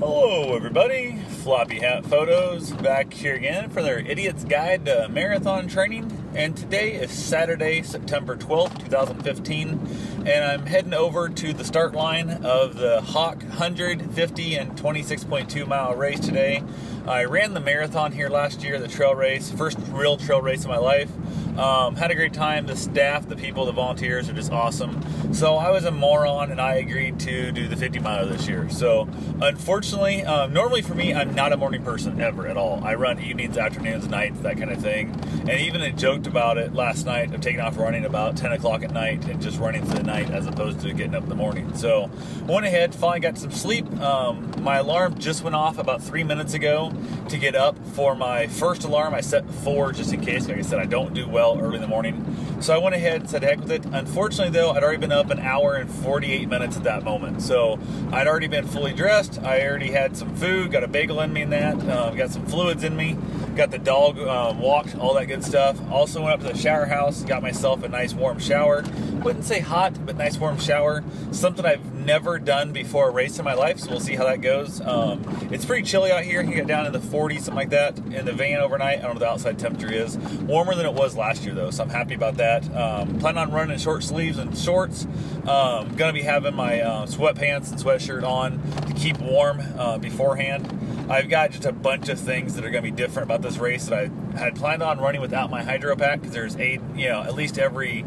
Hello everybody, Floppy Hat Photos back here again for their Idiot's Guide to Marathon Training. And today is Saturday, September 12th, 2015, and I'm heading over to the start line of the Hawk 150 and 26.2 mile race today. I ran the marathon here last year, the trail race, first real trail race of my life. Had a great time. The staff, the people, the volunteers are just awesome. So I was a moron and I agreed to do the 50 miler this year. So unfortunately, normally for me, I'm not a morning person ever at all. I run evenings, afternoons, nights, that kind of thing. And even I joked about it last night of taking off running about 10 o'clock at night and just running through the night as opposed to getting up in the morning. So went ahead, finally got some sleep. My alarm just went off about 3 minutes ago to get up for my first alarm. I set 4 just in case. Like I said, I don't do well early in the morning. So I went ahead and said heck with it. Unfortunately though, I'd already been up an hour and 48 minutes at that moment. So I'd already been fully dressed. I already had some food, got a bagel in me and that, got some fluids in me, got the dog walked, all that good stuff. Also went up to the shower house, got myself a nice warm shower. Wouldn't say hot, but nice warm shower. Something I've never done before a race in my life, so we'll see how that goes. It's pretty chilly out here. You get down in the 40s, something like that, in the van overnight. I don't know what the outside temperature is. Warmer than it was last year though, so I'm happy about that. Plan on running in short sleeves and shorts. Gonna be having my sweatpants and sweatshirt on to keep warm beforehand. I've got just a bunch of things that are going to be different about this race that I had planned on running without my hydro pack, because there's at least every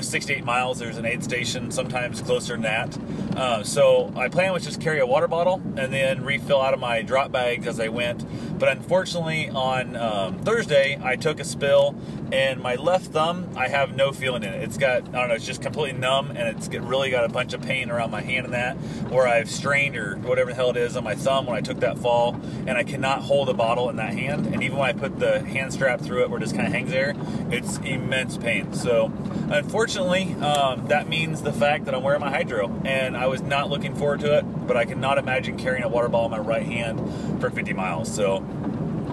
6 to 8 miles there's an aid station, sometimes closer than that. So I plan was just carry a water bottle and then refill out of my drop bags as I went. But unfortunately on Thursday I took a spill and my left thumb, I have no feeling in it. It's got, I don't know, it's just completely numb, and it's really got a bunch of pain around my hand and that, where I've strained or whatever the hell it is on my thumb when I took that fall, and I cannot hold a bottle in that hand. And even when I put the hand strap through it where it just kind of hangs there, it's immense pain. So unfortunately, that means the fact that I'm wearing my hydro, and I was not looking forward to it, but I cannot imagine carrying a water bottle in my right hand for 50 miles. So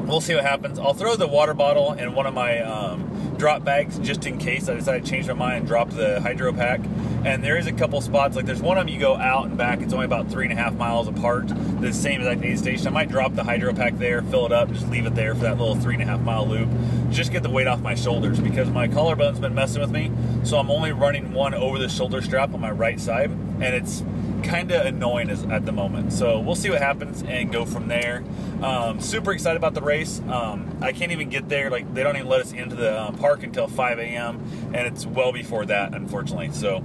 we'll see what happens. I'll throw the water bottle in one of my drop bags just in case I decide to change my mind and drop the hydro pack. And there is a couple spots, like there's one of them you go out and back, it's only about 3.5 miles apart, the same exact aid station. I might drop the hydro pack there, fill it up, just leave it there for that little 3.5 mile loop, just get the weight off my shoulders, because my collarbone's been messing with me. So I'm only running one over the shoulder strap on my right side, and it's kind of annoying at the moment. So we'll see what happens and go from there. Super excited about the race. I can't even get there, like they don't even let us into the park until 5 a.m. and it's well before that, unfortunately. So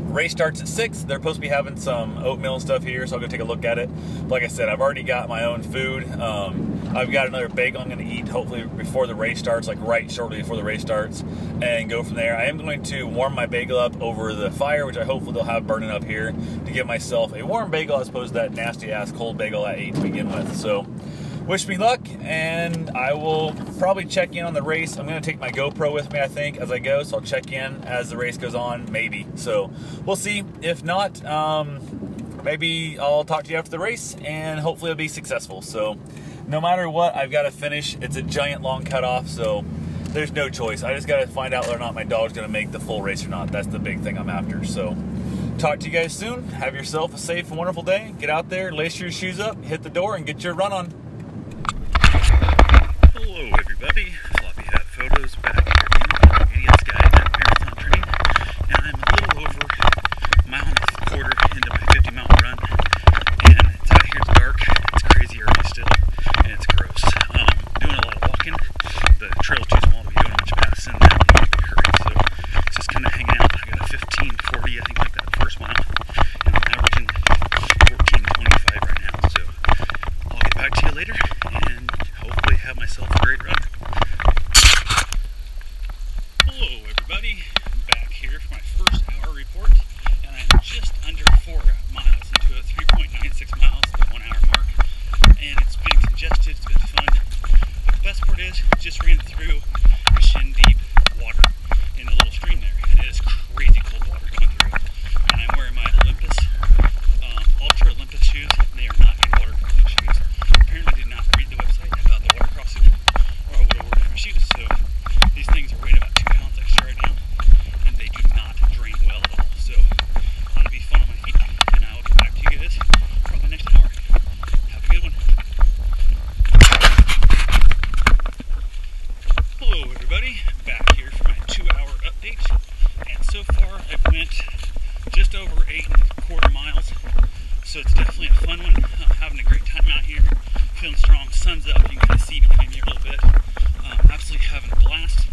race starts at 6. They're supposed to be having some oatmeal and stuff here, so I'll go take a look at it. Like I said, I've already got my own food. I've got another bagel I'm going to eat hopefully before the race starts, like right shortly before the race starts, and go from there. I am going to warm my bagel up over the fire, which I hopefully they'll have burning up here, to give myself a warm bagel as opposed to that nasty ass cold bagel I ate to begin with. So wish me luck, and I will probably check in on the race. I'm going to take my GoPro with me, I think, as I go, so I'll check in as the race goes on, maybe. So we'll see. If not, maybe I'll talk to you after the race, and hopefully it'll be successful. So no matter what, I've got to finish. It's a giant long cutoff, so there's no choice. I just got to find out whether or not my dog's going to make the full race or not. That's the big thing I'm after. So talk to you guys soon. Have yourself a safe and wonderful day. Get out there, lace your shoes up, hit the door, and get your run on. Hello everybody, Floppy Hat Photos back here again, Idiot's Guide to Marathon Training, and I'm a little over a mile and a quarter into my 50-mile run, and it's out here, it's dark, it's crazy early still, and it's gross. Doing a lot of walking, the trail's too small to be doing much passing, and I'm in a big hurry, so it's just kind of hanging out. I got a 15:40, I think, like that first mile, and I'm averaging 14:25 right now, so I'll get back to you later, and hopefully have myself a great run. So it's definitely a fun one. Having a great time out here, feeling strong. Sun's up, you can kind of see behind me a little bit. Absolutely having a blast.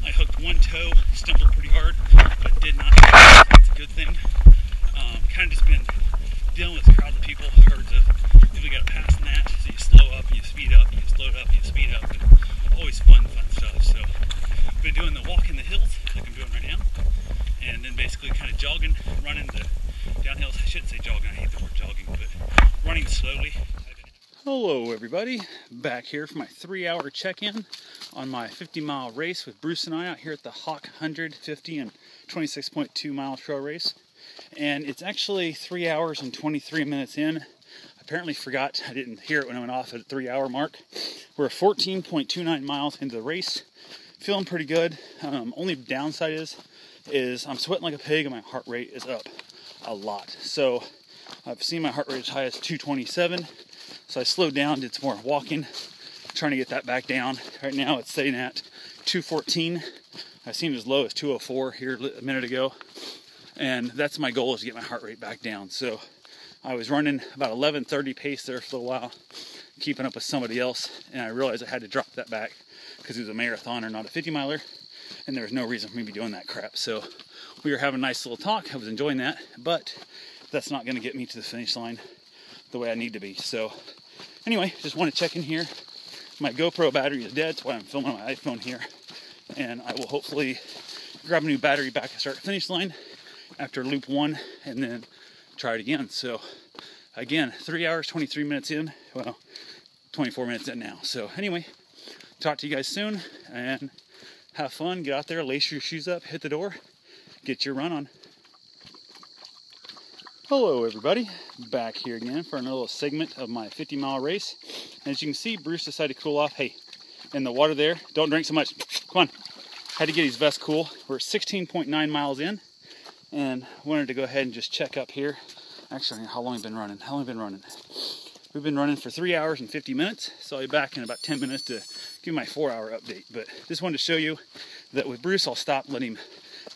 I hooked one toe, stumbled pretty hard, but did not. It's a good thing. Kind of just been dealing with crowds of people, herds of people you got to pass in that. So you slow up, and you speed up, and you slow up, and you speed up, and always fun stuff. So I've been doing the walk in the hills like I'm doing right now, and then basically kind of jogging, running the down hills. I shouldn't say jogging, I hate the word jogging, but running slowly. Hello everybody, back here for my 3-hour check-in on my 50-mile race with Bruce and I out here at the Hawk 150 and 26.2 mile trail race. And it's actually 3 hours and 23 minutes in. Apparently forgot, I didn't hear it when I went off at the 3-hour mark. We're 14.29 miles into the race. Feeling pretty good. Only downside is I'm sweating like a pig and my heart rate is up a lot. So I've seen my heart rate as high as 227. So I slowed down, did some more walking, trying to get that back down. Right now it's sitting at 214. I've seen it as low as 204 here a minute ago. And that's my goal, is to get my heart rate back down. So I was running about 11:30 pace there for a while, keeping up with somebody else. And I realized I had to drop that back because it was a marathoner, not a 50-miler. And there was no reason for me to be doing that crap. So we were having a nice little talk. I was enjoying that. But that's not going to get me to the finish line the way I need to be. So anyway, just want to check in here. My GoPro battery is dead. That's why I'm filming on my iPhone here. And I will hopefully grab a new battery back and start the finish line after loop 1 and then try it again. So again, 3 hours, 23 minutes in. Well, 24 minutes in now. So anyway, talk to you guys soon and have fun. Get out there, lace your shoes up, hit the door, get your run on. Hello everybody, back here again for another little segment of my 50-mile race. As you can see, Bruce decided to cool off. Hey, in the water there, don't drink so much. Come on. Had to get his vest cool. We're 16.9 miles in and wanted to go ahead and just check up here. Actually, how long have we been running? We've been running for 3 hours and 50 minutes, so I'll be back in about 10 minutes to give my 4-hour update. But just wanted to show you that with Bruce, I'll stop, let him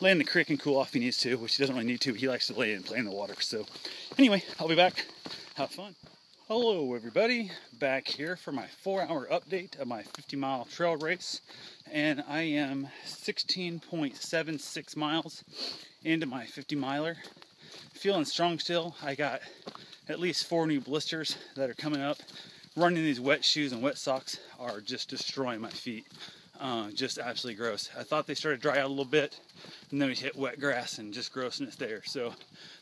lay in the creek and cool off if he needs to, which he doesn't really need to. He likes to lay and play in the water. So anyway, I'll be back. Have fun. Hello everybody, back here for my 4-hour update of my 50-mile trail race. And I am 16.76 miles into my 50-miler. Feeling strong still. I got at least 4 new blisters that are coming up. Running these wet shoes and wet socks are just destroying my feet. Just absolutely gross. I thought they started to dry out a little bit, and then we hit wet grass and just grossness there. So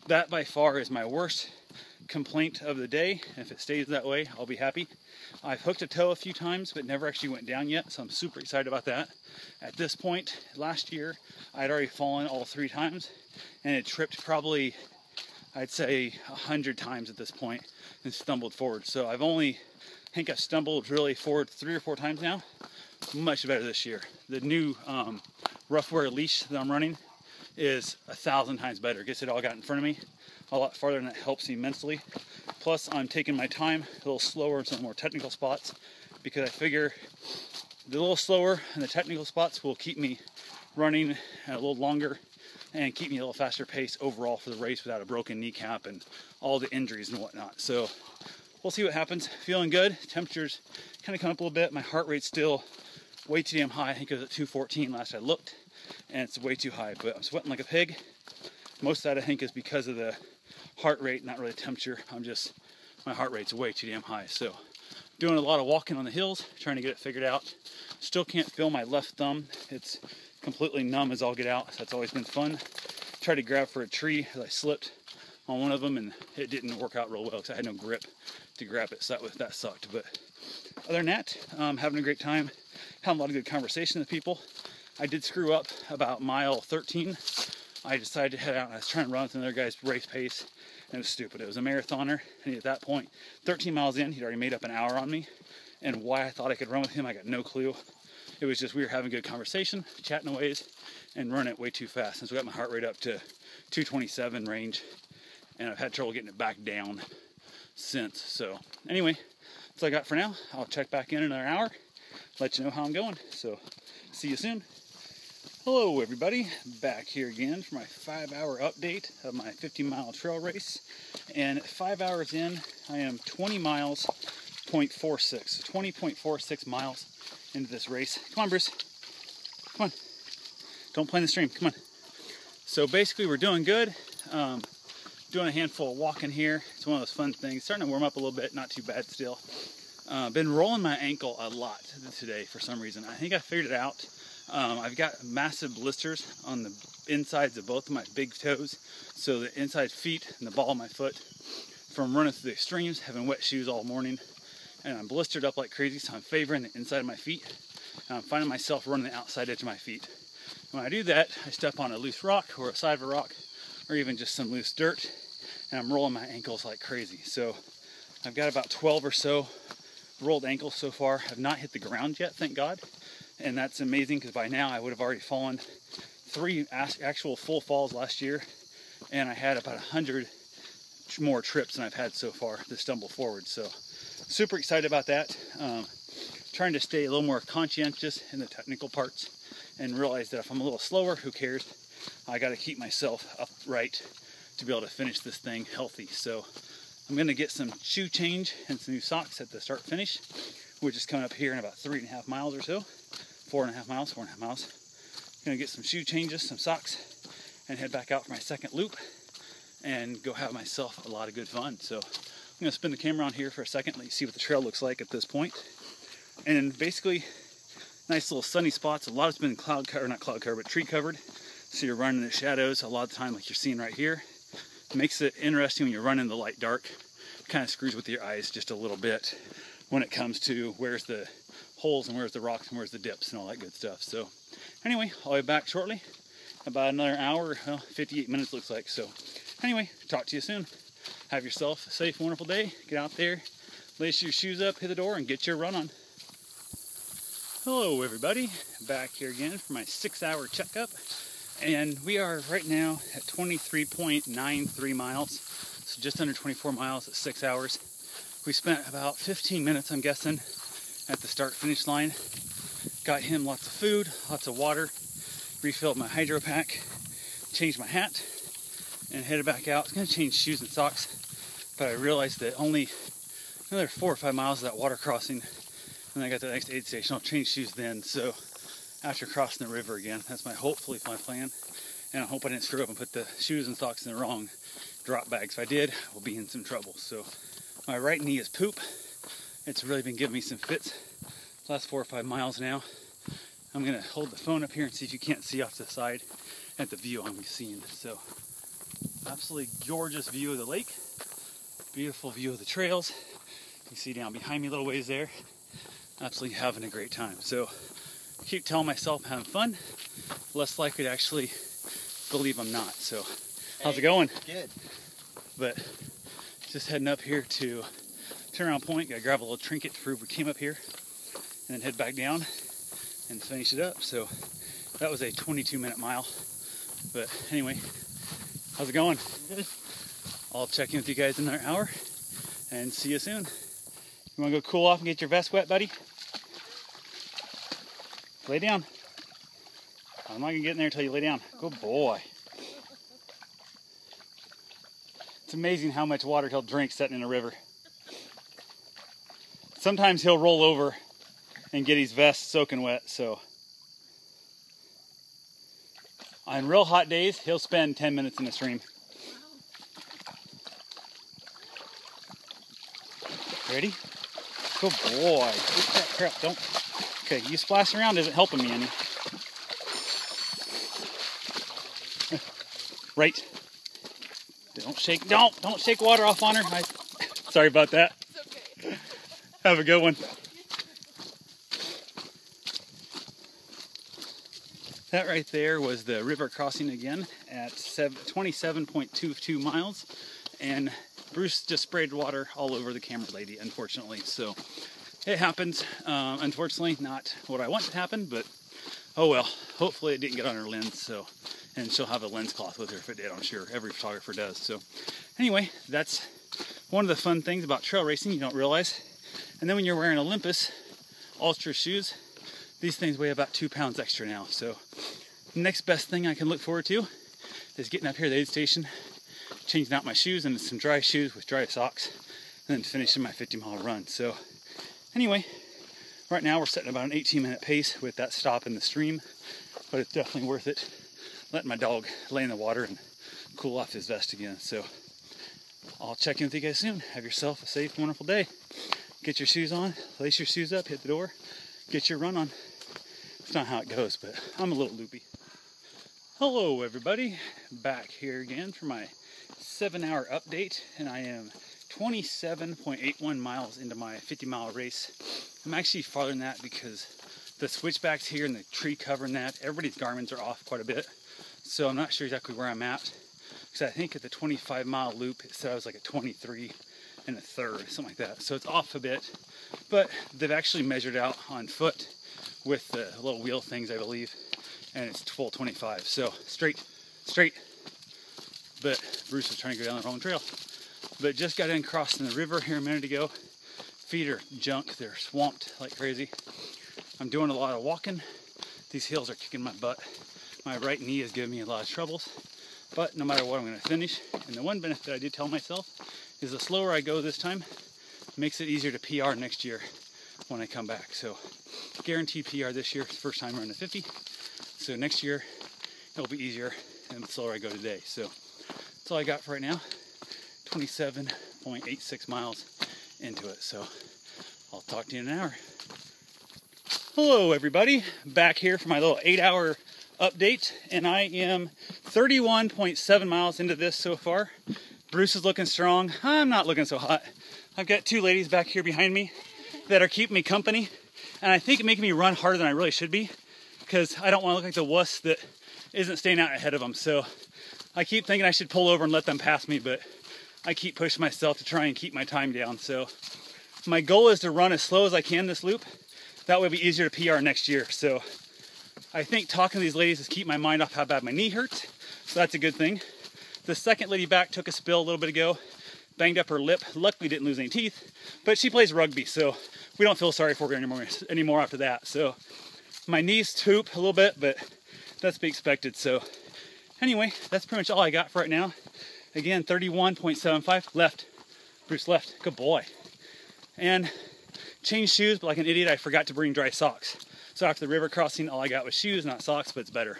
that by far is my worst complaint of the day. If it stays that way, I'll be happy. I've hooked a toe a few times, but never actually went down yet, so I'm super excited about that. At this point, last year, I'd already fallen all 3 times, and it tripped probably, I'd say, 100 times at this point, and stumbled forward. So I think I've stumbled really forward 3 or 4 times now. Much better this year. The new rough wear leash that I'm running is 1,000 times better. Gets it all got in front of me a lot farther, and that helps immensely. Plus, I'm taking my time a little slower in some more technical spots because I figure the little slower in the technical spots will keep me running a little longer and keep me a little faster pace overall for the race without a broken kneecap and all the injuries and whatnot. So we'll see what happens. Feeling good. Temperature's kind of come up a little bit. My heart rate's still way too damn high. I think it was at 214 last I looked, and it's way too high, but I'm sweating like a pig. Most of that I think is because of the heart rate, not really temperature. My heart rate's way too damn high. So doing a lot of walking on the hills, trying to get it figured out. Still can't feel my left thumb. It's completely numb as all get out, so that's always been fun. Tried to grab for a tree as I slipped on one of them, and it didn't work out real well because I had no grip to grab it, so that sucked. But other than that, having a great time. Having a lot of good conversation with people. I did screw up about mile 13. I decided to head out, and I was trying to run with another guy's race pace, and it was stupid. It was a marathoner, and at that point, 13 miles in, he'd already made up an hour on me, and why I thought I could run with him, I got no clue. It was just we were having good conversation, chatting away, and running it way too fast. And so I got my heart rate up to 227 range, and I've had trouble getting it back down since. So anyway, that's all I got for now. I'll check back in another hour, let you know how I'm going. So see you soon. Hello everybody, back here again for my 5-hour update of my 50-mile trail race. And at 5 hours in, I am 20 miles, 0.46, 20.46 miles into this race. Come on, Bruce. Come on. Don't play in the stream. Come on. So basically we're doing good. Doing a handful of walking here. It's one of those fun things. Starting to warm up a little bit, not too bad still. Been rolling my ankle a lot today for some reason. I think I figured it out. I've got massive blisters on the insides of both of my big toes. So the inside feet and the ball of my foot from running through the extremes, having wet shoes all morning. And I'm blistered up like crazy, so I'm favoring the inside of my feet. And I'm finding myself running the outside edge of my feet. When I do that, I step on a loose rock or a side of a rock or even just some loose dirt, and I'm rolling my ankles like crazy. So I've got about 12 or so rolled ankles so far. I've not hit the ground yet, thank God. And that's amazing because by now I would have already fallen 3 actual full falls last year, and I had about 100 more trips than I've had so far to stumble forward. So super excited about that. Trying to stay a little more conscientious in the technical parts and realize that if I'm a little slower, who cares? I got to keep myself upright to be able to finish this thing healthy. So I'm going to get some shoe change and some new socks at the start finish, which is coming up here in about 3.5 miles or so. 4.5 miles. Gonna get some shoe changes, some socks, and head back out for my second loop and go have myself a lot of good fun. So I'm gonna spin the camera on here for a second, let you see what the trail looks like at this point. And basically, nice little sunny spots. A lot of it's been cloud covered, not cloud covered, but tree covered. So you're running in the shadows a lot of the time, like you're seeing right here. It makes it interesting when you're running in the light dark. It kind of screws with your eyes just a little bit when it comes to where's the holes and where's the rocks and where's the dips and all that good stuff. So anyway, I'll be back shortly. About another hour, well, 58 minutes looks like. So anyway, talk to you soon. Have yourself a safe, wonderful day. Get out there, lace your shoes up, hit the door, and get your run on. Hello everybody, back here again for my 6-hour checkup. And we are right now at 23.93 miles. So just under 24 miles at 6 hours. We spent about 15 minutes, I'm guessing, at the start finish line. Got him lots of food, lots of water, refilled my hydro pack, changed my hat, and headed back out. I was gonna change shoes and socks, but I realized that only another 4 or 5 miles of that water crossing, and I got to the next aid station. I'll change shoes then. So after crossing the river again, that's hopefully my plan. And I hope I didn't screw up and put the shoes and socks in the wrong drop bags. If I did, we'll be in some trouble. So my right knee is poop. It's really been giving me some fits the last 4 or 5 miles now. I'm gonna hold the phone up here and see if you can't see off to the side at the view I'm seeing. So absolutely gorgeous view of the lake, beautiful view of the trails. You can see down behind me a little ways there. Absolutely having a great time. So I keep telling myself I'm having fun, less likely to actually believe I'm not. So how's it going? Good. But just heading up here to Turnaround Point. Gotta grab a little trinket to prove we came up here, and then head back down and finish it up. So that was a 22-minute mile. But anyway, how's it going? Good. I'll check in with you guys in another hour and see you soon. You wanna go cool off and get your vest wet, buddy? Lay down. I'm not gonna get in there until you lay down. Good boy. It's amazing how much water he'll drink sitting in a river. Sometimes he'll roll over and get his vest soaking wet, so. On real hot days, he'll spend 10 minutes in the stream. Ready? Good boy. Oops, crap, don't. Okay, you splashing around isn't helping me any. Right. Don't shake water off on her. Sorry about that. It's okay. Have a good one. That right there was the river crossing again at 27.22 miles. And Bruce just sprayed water all over the camera lady, unfortunately. So it happens. Unfortunately, not what I want to happen, but oh well. Hopefully it didn't get on her lens. So, and she'll have a lens cloth with her if it did, I'm sure. Every photographer does. So anyway, that's one of the fun things about trail racing you don't realize. And then when you're wearing Olympus Ultra shoes, these things weigh about 2 pounds extra now. So next best thing I can look forward to is getting up here at the aid station, changing out my shoes into some dry shoes with dry socks, and then finishing my 50-mile run. So anyway, right now we're setting about an 18-minute pace with that stop in the stream, but it's definitely worth it letting my dog lay in the water and cool off his vest again. So I'll check in with you guys soon. Have yourself a safe, wonderful day. Get your shoes on, lace your shoes up, hit the door, get your run on. It's not how it goes, but I'm a little loopy. Hello everybody, back here again for my 7-hour update, and I am 27.81 miles into my 50-mile race. I'm actually farther than that because the switchbacks here and the tree cover and that, everybody's Garmin's are off quite a bit. So I'm not sure exactly where I'm at, because I think at the 25-mile loop it said I was like at 23 1/3, something like that. So it's off a bit, but they've actually measured out on foot with the little wheel things, I believe, and it's full 25. So straight. But Bruce is trying to go down the wrong trail. But just got in crossing the river here a minute ago. Feet are junk, they're swamped like crazy. I'm doing a lot of walking. These hills are kicking my butt. My right knee is giving me a lot of troubles, but no matter what, I'm going to finish. And the one benefit I did tell myself is the slower I go this time, makes it easier to PR next year when I come back. So guaranteed PR this year, first time running the 50. So next year it'll be easier and the slower I go today. So that's all I got for right now. 27.86 miles into it. So I'll talk to you in an hour. Hello everybody, back here for my little 8-hour update, and I am 31.7 miles into this so far. Bruce is looking strong. I'm not looking so hot. I've got 2 ladies back here behind me that are keeping me company, and I think making me run harder than I really should be, because I don't want to look like the wuss that isn't staying out ahead of them. So I keep thinking I should pull over and let them pass me, but I keep pushing myself to try and keep my time down. So my goal is to run as slow as I can this loop. That way it'll be easier to PR next year. So I think talking to these ladies is keep my mind off how bad my knee hurts. So that's a good thing. The second lady back took a spill a little bit ago, banged up her lip. Luckily didn't lose any teeth, but she plays rugby, so we don't feel sorry for her anymore after that. So my knees toop a little bit, but that's to be expected. So anyway, that's pretty much all I got for right now. Again, 31.75 left. Bruce left. Good boy. And changed shoes, but like an idiot, I forgot to bring dry socks. So after the river crossing, all I got was shoes, not socks, but it's better.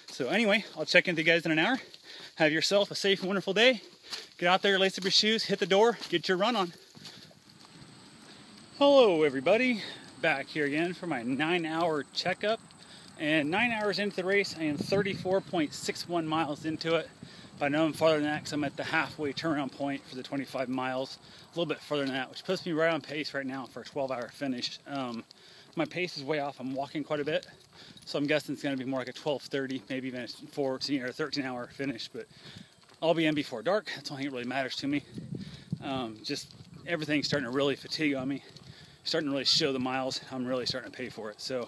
So anyway, I'll check in with you guys in an hour. Have yourself a safe and wonderful day. Get out there, lace up your shoes, hit the door, get your run on. Hello everybody, back here again for my 9-hour checkup. And 9 hours into the race, I am 34.61 miles into it. But I know I'm farther than that because I'm at the halfway turnaround point for the 25 miles. A little bit further than that, which puts me right on pace right now for a 12-hour finish. My pace is way off. I'm walking quite a bit, so I'm guessing it's going to be more like a 12:30, maybe even a 14 or 13-hour finish. But I'll be in before dark. That's the only thing that really matters to me. Just everything's starting to really fatigue on me. Starting to really show the miles. I'm really starting to pay for it. So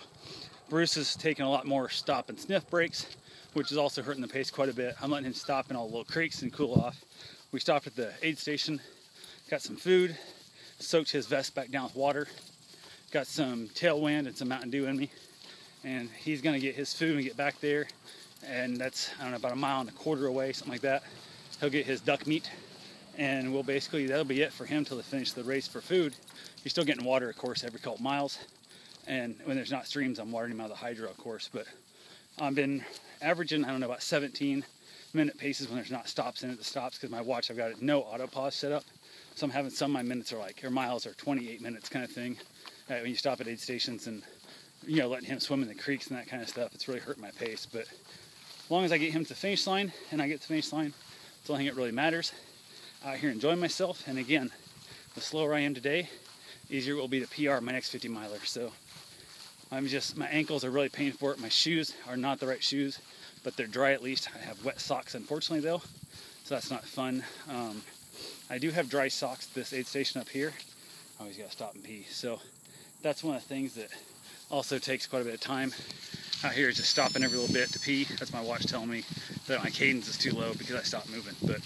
Bruce is taking a lot more stop and sniff breaks, which is also hurting the pace quite a bit. I'm letting him stop in all the little creeks and cool off. We stopped at the aid station, got some food, soaked his vest back down with water, got some tailwind and some Mountain Dew in me, and he's gonna get his food and get back there, and that's, I don't know, about 1.25 miles away, something like that. He'll get his duck meat, and we'll basically, that'll be it for him till they finish the race for food. He's still getting water, of course, every couple miles, and when there's not streams, I'm watering him out of the hydro, of course, but I've been averaging, I don't know, about 17-minute paces when there's not stops in at the stops, because my watch, I've got it no auto pause set up, so I'm having some of my minutes are like, or miles are 28 minutes kind of thing. When you stop at aid stations and, you know, letting him swim in the creeks and that kind of stuff, it's really hurting my pace. But as long as I get him to the finish line and I get to the finish line, it's the only thing that really matters. Out here enjoying myself, and again, the slower I am today, easier it will be to PR my next 50 miler. So my ankles are really paying for it. My shoes are not the right shoes, but they're dry at least. I have wet socks, unfortunately, though, so that's not fun. I do have dry socks at this aid station up here. I always gotta stop and pee. So that's one of the things that also takes quite a bit of time. Out here is just stopping every little bit to pee. That's my watch telling me that my cadence is too low because I stopped moving. But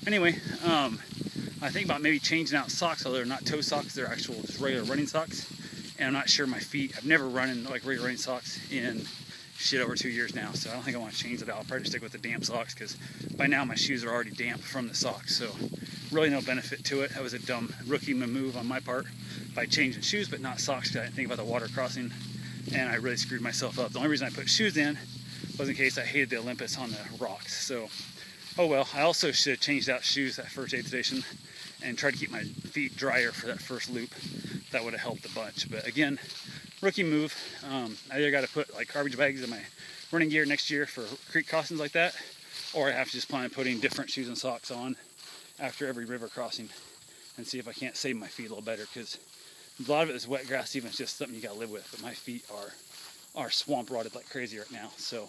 anyway, I think about maybe changing out socks, although they're not toe socks, they're actual just regular running socks. And I'm not sure my feet, I've never run in like regular running socks in shit over 2 years now, so I don't think I want to change it out. I'll probably stick with the damp socks because by now my shoes are already damp from the socks, so really no benefit to it. That was a dumb rookie move on my part by changing shoes but not socks because I didn't think about the water crossing, and I really screwed myself up. The only reason I put shoes in was in case I hated the Olympus on the rocks. So, oh well. I also should have changed out shoes that first aid station and tried to keep my feet drier for that first loop. That would have helped a bunch. But again, rookie move. I either got to put like garbage bags in my running gear next year for creek crossings like that, or I have to just plan on putting different shoes and socks on after every river crossing and see if I can't save my feet a little better, because a lot of it is wet grass, even if it's just something you got to live with. But my feet are swamp rotted like crazy right now. So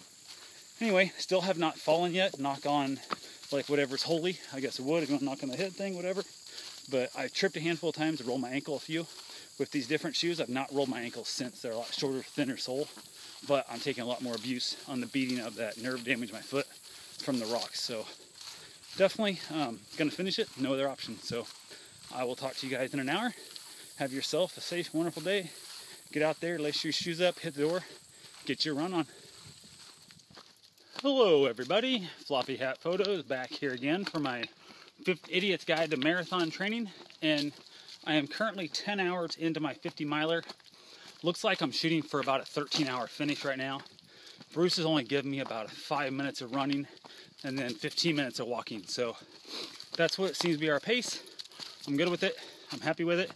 anyway, still have not fallen yet. Knock on like whatever's holy. I guess wood, if you want to knock on the head thing, whatever. But I tripped a handful of times, rolled my ankle a few. With these different shoes, I've not rolled my ankles since. They're a lot shorter, thinner sole. But I'm taking a lot more abuse on the beating of that nerve damage in my foot from the rocks. So definitely gonna finish it. No other option. So I will talk to you guys in an hour. Have yourself a safe, wonderful day. Get out there, lace your shoes up, hit the door, get your run on. Hello everybody, Floppy Hat Photos back here again for my 5th Idiot's Guide to Marathon Training, and I am currently 10 hours into my 50 miler. Looks like I'm shooting for about a 13-hour finish right now. Bruce has only given me about 5 minutes of running and then 15 minutes of walking, so that's what seems to be our pace. I'm good with it, I'm happy with it.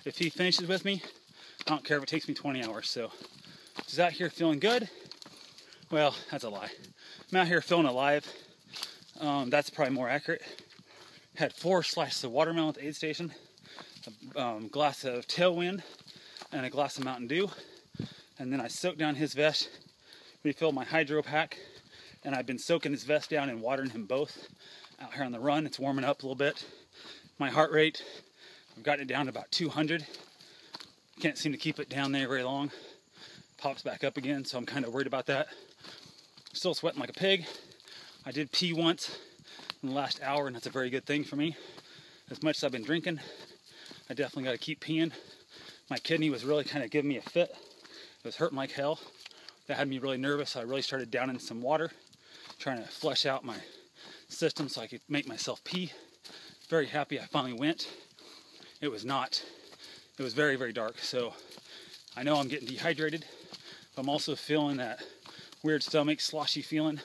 If he finishes with me, I don't care if it takes me 20 hours, so just out here feeling good. Well, that's a lie. I'm out here feeling alive. That's probably more accurate. Had 4 slices of watermelon at the aid station, a glass of Tailwind, and a glass of Mountain Dew. And then I soaked down his vest, refilled my hydro pack, and I've been soaking his vest down and watering him both out here on the run. It's warming up a little bit. My heart rate, I've gotten it down to about 200. Can't seem to keep it down there very long. Pops back up again, so I'm kind of worried about that. Still sweating like a pig. I did pee once in the last hour, and that's a very good thing for me. As much as I've been drinking, I definitely got to keep peeing. My kidney was really kind of giving me a fit. It was hurting like hell. That had me really nervous. I really started downing some water, trying to flush out my system so I could make myself pee. Very happy I finally went. It was very, very dark, so I know I'm getting dehydrated, but I'm also feeling that weird stomach, sloshy feeling,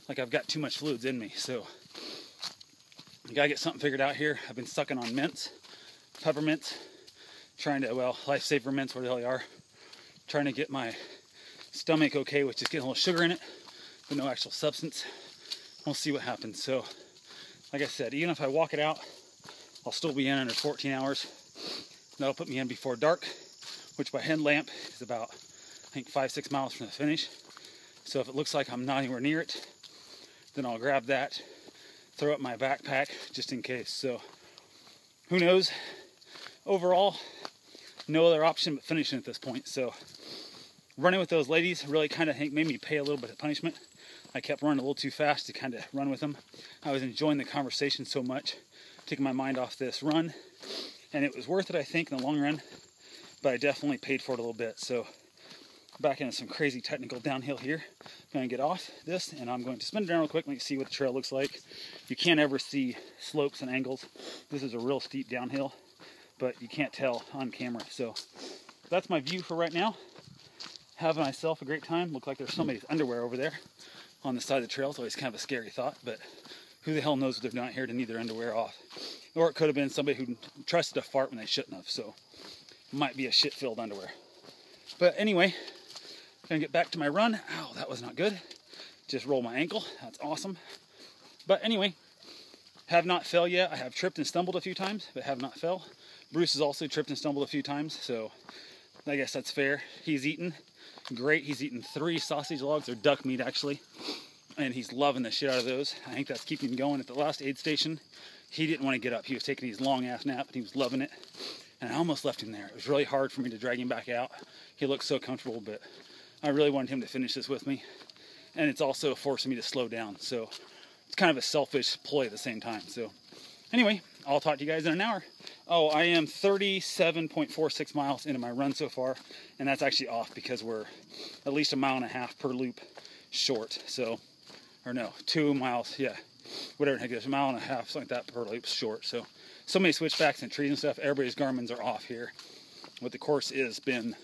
like I've got too much fluids in me, so I gotta get something figured out here. I've been sucking on mints, peppermints, trying to, well, lifesaver mints, where the hell they are, trying to get my stomach okay with just getting a little sugar in it, but no actual substance. We'll see what happens. So, like I said, even if I walk it out, I'll still be in under 14 hours. That'll put me in before dark, which by headlamp is about, I think, 5-6 miles from the finish. So if it looks like I'm not anywhere near it, then I'll grab that, throw it in my backpack just in case. So who knows? Overall, no other option but finishing at this point. So running with those ladies really kind of made me pay a little bit of punishment. I kept running a little too fast to kind of run with them. I was enjoying the conversation so much, taking my mind off this run, and it was worth it, I think, in the long run, but I definitely paid for it a little bit. So back into some crazy technical downhill here. I'm going to get off this, and I'm going to spin it down real quick and let you see what the trail looks like. You can't ever see slopes and angles. This is a real steep downhill, but you can't tell on camera. So that's my view for right now. Having myself a great time. Look like there's somebody's underwear over there on the side of the trail. It's always kind of a scary thought, but who the hell knows if they're not here to need their underwear off. Or it could have been somebody who trusted to fart when they shouldn't have, so it might be a shit-filled underwear. But anyway, gonna get back to my run. Ow, that was not good. Just rolled my ankle. That's awesome. But anyway, have not fell yet. I have tripped and stumbled a few times, but have not fell. Bruce has also tripped and stumbled a few times, so I guess that's fair. He's eaten great. He's eaten 3 sausage logs, or duck meat actually, and he's loving the shit out of those. I think that's keeping him going. At the last aid station, he didn't want to get up. He was taking his long ass nap and he was loving it, and I almost left him there. It was really hard for me to drag him back out. He looked so comfortable, but I really wanted him to finish this with me, and it's also forcing me to slow down, so it's kind of a selfish ploy at the same time. So anyway, I'll talk to you guys in an hour. Oh, I am 37.46 miles into my run so far, and that's actually off because we're at least 1.5 miles per loop short. So, or no, 2 miles, yeah, whatever the heck it is, 1.5 miles, something like that per loop short. So many switchbacks and trees and stuff. Everybody's Garmin's are off here. What the course is been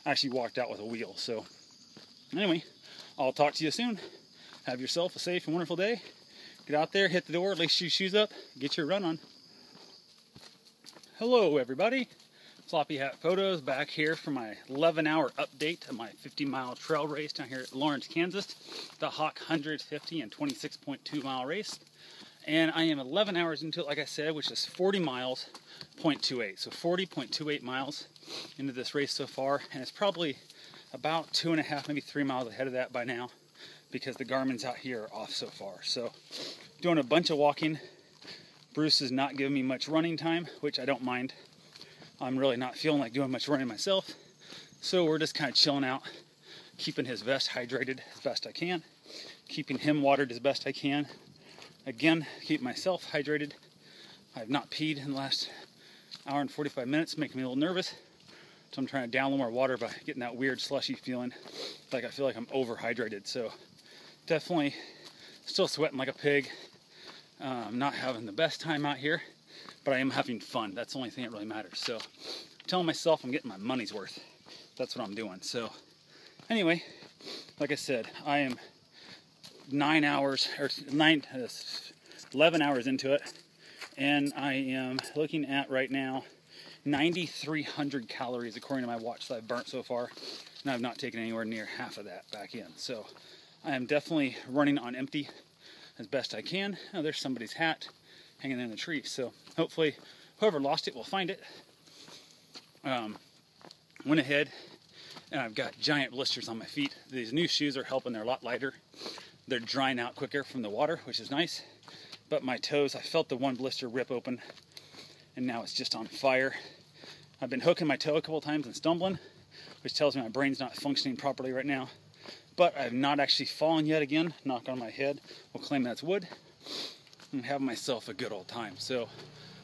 actually walked out with a wheel. So anyway, I'll talk to you soon. Have yourself a safe and wonderful day. Get out there, hit the door, lace your shoes up, get your run on. Hello everybody, Floppy Hat Photos back here for my 11-hour update of my 50-mile trail race down here at Lawrence, Kansas. The Hawk 150 and 26.2 mile race. And I am 11 hours into it, like I said, which is 40 miles, 0.28. So 40.28 miles into this race so far. And it's probably about 2.5, maybe 3 miles ahead of that by now, because the Garmin's out here are off so far. So doing a bunch of walking. Bruce is not giving me much running time, which I don't mind. I'm really not feeling like doing much running myself. So we're just kind of chilling out, keeping his vest hydrated as best I can, keeping him watered as best I can. Again, keep myself hydrated. I have not peed in the last hour and 45 minutes, making me a little nervous. So I'm trying to down a little more water by getting that weird slushy feeling, like I feel like I'm overhydrated. So definitely still sweating like a pig. I'm not having the best time out here, but I am having fun. That's the only thing that really matters. So I'm telling myself I'm getting my money's worth. That's what I'm doing. So anyway, like I said, I am 11 hours into it, and I am looking at right now 9,300 calories according to my watch that I've burnt so far, and I've not taken anywhere near half of that back in. So I am definitely running on empty as best I can. Oh, there's somebody's hat hanging in the tree, so hopefully whoever lost it will find it. Went ahead, and I've got giant blisters on my feet. These new shoes are helping. They're a lot lighter. They're drying out quicker from the water, which is nice. But my toes, I felt the one blister rip open, and now it's just on fire. I've been hooking my toe a couple times and stumbling, which tells me my brain's not functioning properly right now. But I've not actually fallen yet again. Knock on my head. We'll claim that's wood. I'm having myself a good old time. So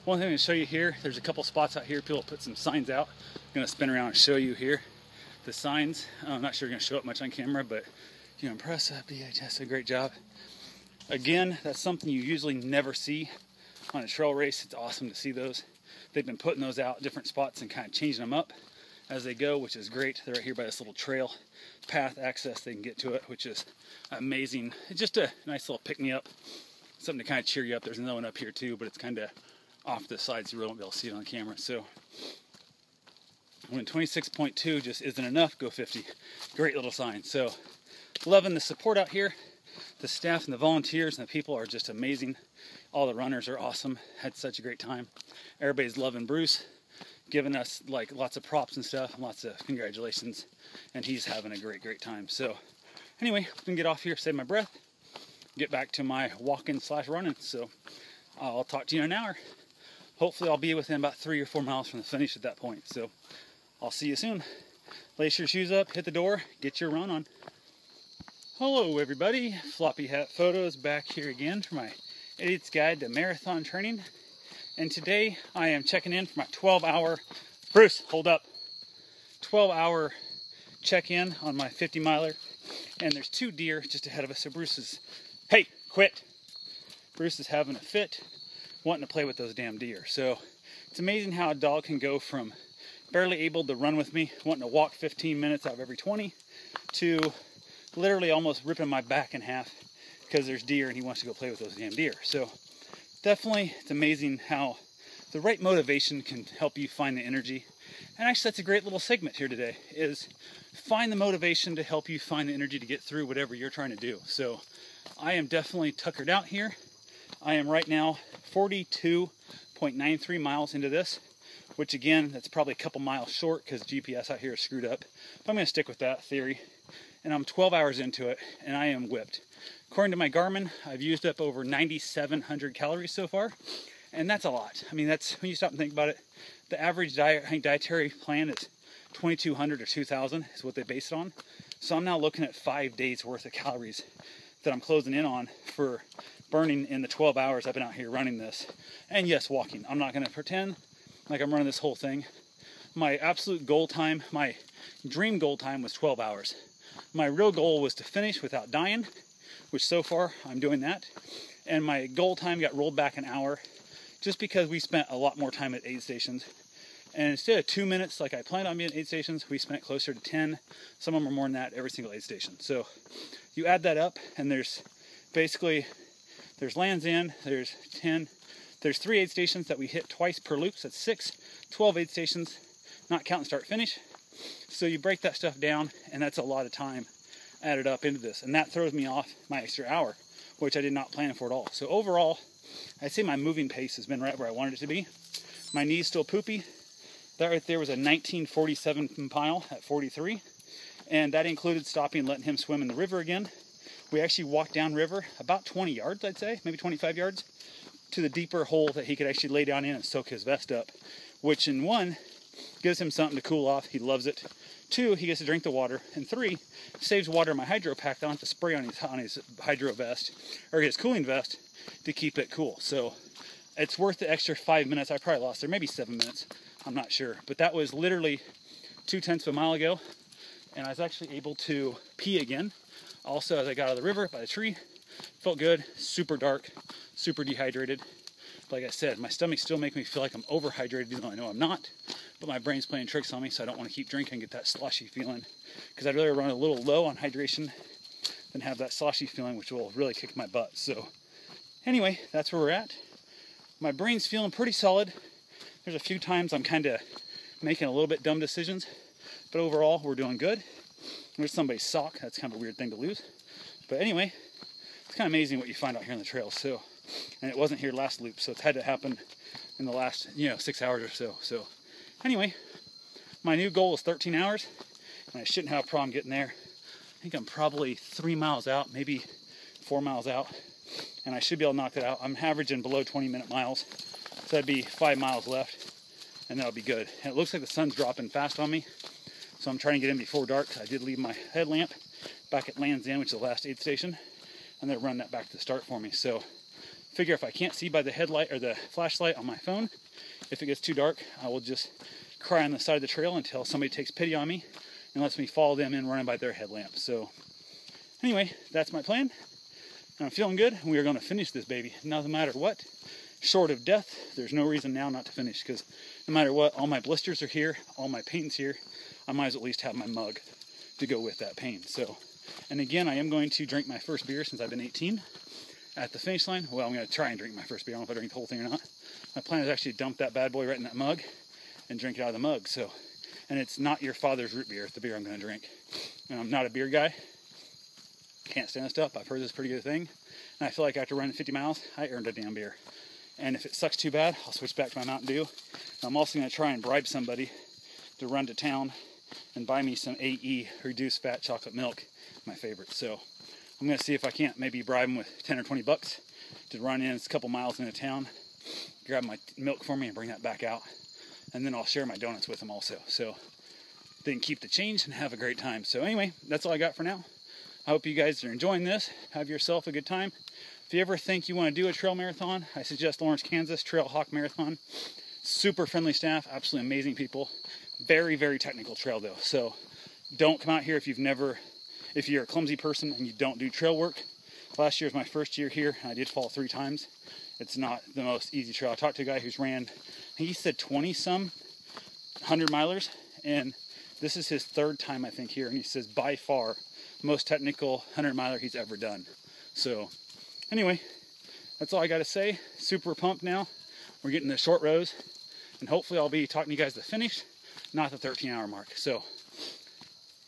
one thing to show you here, there's a couple spots out here. People put some signs out. I'm going to spin around and show you here the signs. I'm not sure you're going to show up much on camera, but you're impressive, DHS, a great job. Again, that's something you usually never see on a trail race. It's awesome to see those. They've been putting those out at different spots and kind of changing them up as they go, which is great. They're right here by this little trail path access. They can get to it, which is amazing. It's just a nice little pick-me-up, something to kind of cheer you up. There's another one up here too, but it's kind of off the side, so you really won't be able to see it on camera. So when 26.2 just isn't enough, go 50. Great little sign. So loving the support out here. The staff and the volunteers and the people are just amazing. All the runners are awesome. Had such a great time. Everybody's loving Bruce, giving us like lots of props and stuff, and lots of congratulations, and he's having a great time. So anyway, I'm gonna get off here, save my breath, get back to my walking / running. So I'll talk to you in an hour. Hopefully I'll be within about 3 or 4 miles from the finish at that point. So I'll see you soon. Lace your shoes up, hit the door, get your run on. Hello everybody, Floppy Hat Photos back here again for my Idiot's Guide to Marathon Training. And today I am checking in for my 12-hour, Bruce, hold up, 12-hour check-in on my 50-miler. And there's 2 deer just ahead of us, so Bruce is, hey, quit. Bruce is having a fit, wanting to play with those damn deer. So it's amazing how a dog can go from barely able to run with me, wanting to walk 15 minutes out of every 20, to literally almost ripping my back in half because there's deer and he wants to go play with those damn deer. So definitely, it's amazing how the right motivation can help you find the energy. And actually, that's a great little segment here today, is find the motivation to help you find the energy to get through whatever you're trying to do. So I am definitely tuckered out here. I am right now 42.93 miles into this, which again, that's probably a couple miles short because GPS out here is screwed up. But I'm going to stick with that theory. And I'm 12 hours into it, and I am whipped. According to my Garmin, I've used up over 9,700 calories so far, and that's a lot. I mean, that's, when you stop and think about it, the average dietary plan is 2,200 or 2,000 is what they base it on. So I'm now looking at 5 days worth of calories that I'm closing in on for burning in the 12 hours I've been out here running this. And yes, walking. I'm not going to pretend like I'm running this whole thing. My absolute goal time, my dream goal time was 12 hours. My real goal was to finish without dying, which so far I'm doing that. And my goal time got rolled back an hour just because we spent a lot more time at aid stations. And instead of 2 minutes like I planned on being at aid stations, we spent closer to 10. Some of them are more than that every single aid station. So you add that up, and there's Land's End, there's 10. There's 3 aid stations that we hit twice per loop, so that's 6. 12 aid stations, not counting start finish. So you break that stuff down, and that's a lot of time added up into this. And that throws me off my extra hour, which I did not plan for at all. So overall, I'd say my moving pace has been right where I wanted it to be. My knee's still poopy. That right there was a 1947 mile at 43. And that included stopping and letting him swim in the river again. We actually walked down river about 20 yards, I'd say, maybe 25 yards, to the deeper hole that he could actually lay down in and soak his vest up, which in 1, gives him something to cool off. He loves it. 2, he gets to drink the water. And 3, saves water in my hydro pack that I don't have to spray on his hydro vest, or his cooling vest, to keep it cool. So it's worth the extra 5 minutes. I probably lost there, maybe 7 minutes. I'm not sure. But that was literally 0.2 of a mile ago. And I was actually able to pee again. Also, as I got out of the river by the tree, felt good, super dark, super dehydrated. Like I said, my stomach still makes me feel like I'm overhydrated, even though I know I'm not. But my brain's playing tricks on me, so I don't want to keep drinking and get that sloshy feeling. Because I'd rather run a little low on hydration than have that sloshy feeling, which will really kick my butt. So anyway, that's where we're at. My brain's feeling pretty solid. There's a few times I'm kind of making a little bit dumb decisions. But overall, we're doing good. There's somebody's sock. That's kind of a weird thing to lose. But anyway, it's kind of amazing what you find out here on the trails. So, and it wasn't here last loop, so it's had to happen in the last, 6 hours or so. So anyway, my new goal is 13 hours, and I shouldn't have a problem getting there. I think I'm probably 3 miles out, maybe 4 miles out, and I should be able to knock that out. I'm averaging below 20-minute miles, so that'd be 5 miles left, and that'll be good. And it looks like the sun's dropping fast on me, so I'm trying to get in before dark. I did leave my headlamp back at Land's End, which is the last aid station, and they're running that back to the start for me. So figure if I can't see by the headlight or the flashlight on my phone, if it gets too dark, I will just cry on the side of the trail until somebody takes pity on me and lets me follow them in running by their headlamp. So anyway, that's my plan. And I'm feeling good. We are going to finish this baby. No matter what, short of death, there's no reason now not to finish, because no matter what, all my blisters are here, all my pain's here. I might as well at least have my mug to go with that pain. So, and again, I am going to drink my first beer since I've been 18 at the finish line. Well, I'm going to try and drink my first beer. I don't know if I drink the whole thing or not. My plan is actually to dump that bad boy right in that mug and drink it out of the mug. So, and it's not your father's root beer. It's the beer I'm going to drink. And I'm not a beer guy. Can't stand this stuff. I've heard this is a pretty good thing. And I feel like after running 50 miles, I earned a damn beer. And if it sucks too bad, I'll switch back to my Mountain Dew. And I'm also going to try and bribe somebody to run to town and buy me some AE reduced fat chocolate milk, my favorite. So I'm going to see if I can't maybe bribe them with 10 or 20 bucks to run in. It's a couple miles into town, grab my milk for me and bring that back out. And then I'll share my donuts with them also. So they can keep the change and have a great time. So anyway, that's all I got for now. I hope you guys are enjoying this. Have yourself a good time. If you ever think you want to do a trail marathon, I suggest Lawrence, Kansas Trail Hawk Marathon. Super friendly staff, absolutely amazing people. Very, very technical trail though. So don't come out here if you're a clumsy person and you don't do trail work. Last year was my first year here, and I did fall 3 times. It's not the most easy trail. I talked to a guy who's ran, he said 20-some 100-milers, and this is his 3rd time, I think, here, and he says by far most technical 100-miler he's ever done. So anyway, that's all I got to say. Super pumped now. We're getting the short rows, and hopefully I'll be talking to you guys to finish, not the 13-hour mark. So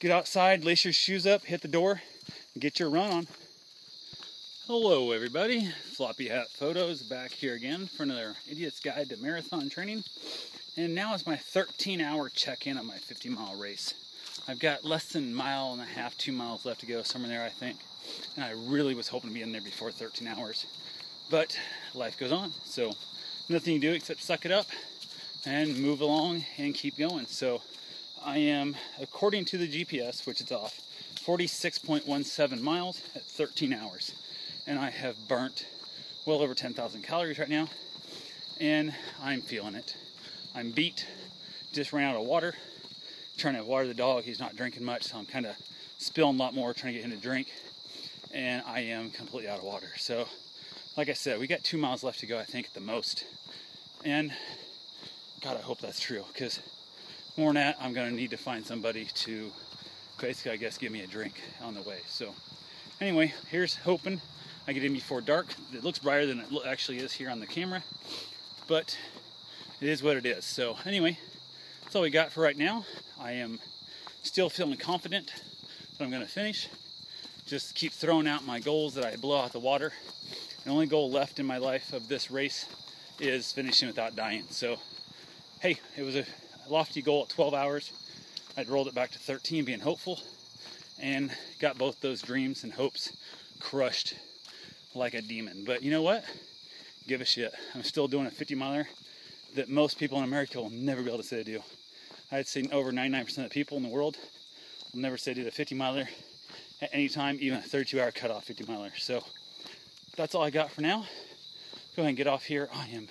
get outside, lace your shoes up, hit the door, and get your run on. Hello everybody, Floppy Hat Photos back here again for another Idiot's Guide to Marathon Training. And now is my 13-hour check-in on my 50-mile race. I've got less than a mile and a half, 2 miles left to go, somewhere there I think. And I really was hoping to be in there before 13 hours. But life goes on, so nothing to do except suck it up and move along and keep going. So I am, according to the GPS, which is off, 46.17 miles at 13 hours. And I have burnt well over 10,000 calories right now, and I'm feeling it. I'm beat. Just ran out of water. Trying to water the dog. He's not drinking much, so I'm kind of spilling a lot more, trying to get him to drink, and I am completely out of water. So, like I said, we got 2 miles left to go, I think, at the most. And God, I hope that's true, because more than that, I'm going to need to find somebody to basically, I guess, give me a drink on the way. So anyway, here's hoping I get in before dark. It looks brighter than it actually is here on the camera, but it is what it is. So anyway, that's all we got for right now. I am still feeling confident that I'm going to finish. Just keep throwing out my goals that I blow out the water. The only goal left in my life of this race is finishing without dying. So hey, it was a lofty goal at 12 hours. I'd rolled it back to 13, being hopeful, and got both those dreams and hopes crushed like a demon. But you know what? Give a shit. I'm still doing a 50 miler that most people in America will never be able to say they do. I'd say over 99% of the people in the world will never say they did a 50 miler at any time, even a 32-hour cutoff 50 miler. So that's all I got for now. Go ahead and get off here. I am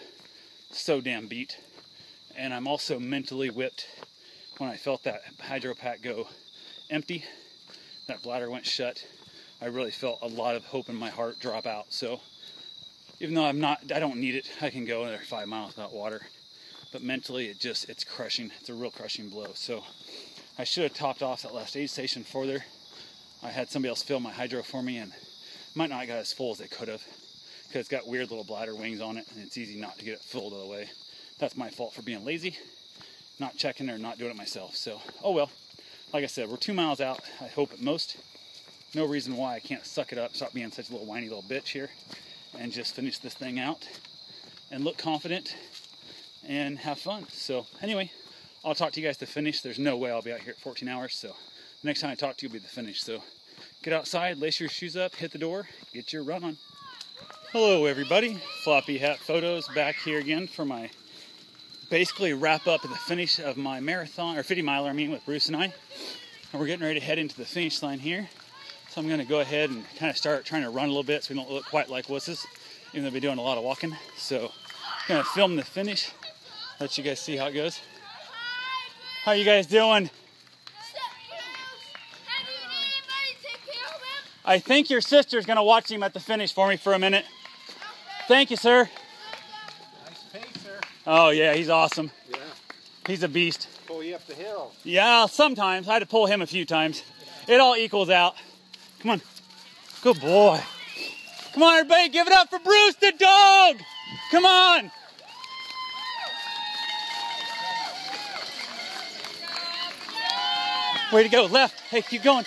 so damn beat. And I'm also mentally whipped when I felt that hydro pack go empty. That bladder went shut. I really felt a lot of hope in my heart drop out. So even though I don't need it, I can go another 5 miles without water. But mentally, it's crushing. It's a real crushing blow. So I should have topped off that last aid station further. I had somebody else fill my hydro for me, and might not have got as full as they could have, because it's got weird little bladder wings on it, and it's easy not to get it filled all the way. That's my fault for being lazy, not checking or not doing it myself. So, oh well. Like I said, we're 2 miles out, I hope at most. No reason why I can't suck it up, stop being such a little whiny little bitch here, and just finish this thing out and look confident and have fun. So anyway, I'll talk to you guys to finish. There's no way I'll be out here at 14 hours, so the next time I talk to you will be the finish. So get outside, lace your shoes up, hit the door, get your run on. Hello everybody, Floppy Hat Photos back here again for my basically wrap up at the finish of my marathon, or 50 miler, with Bruce and I. And we're getting ready to head into the finish line here. So I'm going to go ahead and kind of start trying to run a little bit so we don't look quite like wusses, even though we'll be doing a lot of walking. So I'm going to film the finish, let you guys see how it goes. How you guys doing? I think your sister's going to watch him at the finish for me for a minute. Thank you, sir. Nice pace, sir. Oh, yeah, he's awesome. Yeah. He's a beast. Pull you up the hill. Yeah, sometimes. I had to pull him a few times. It all equals out. Come on. Good boy. Come on, everybody. Give it up for Bruce the dog. Come on. Way to go. Left. Hey, keep going.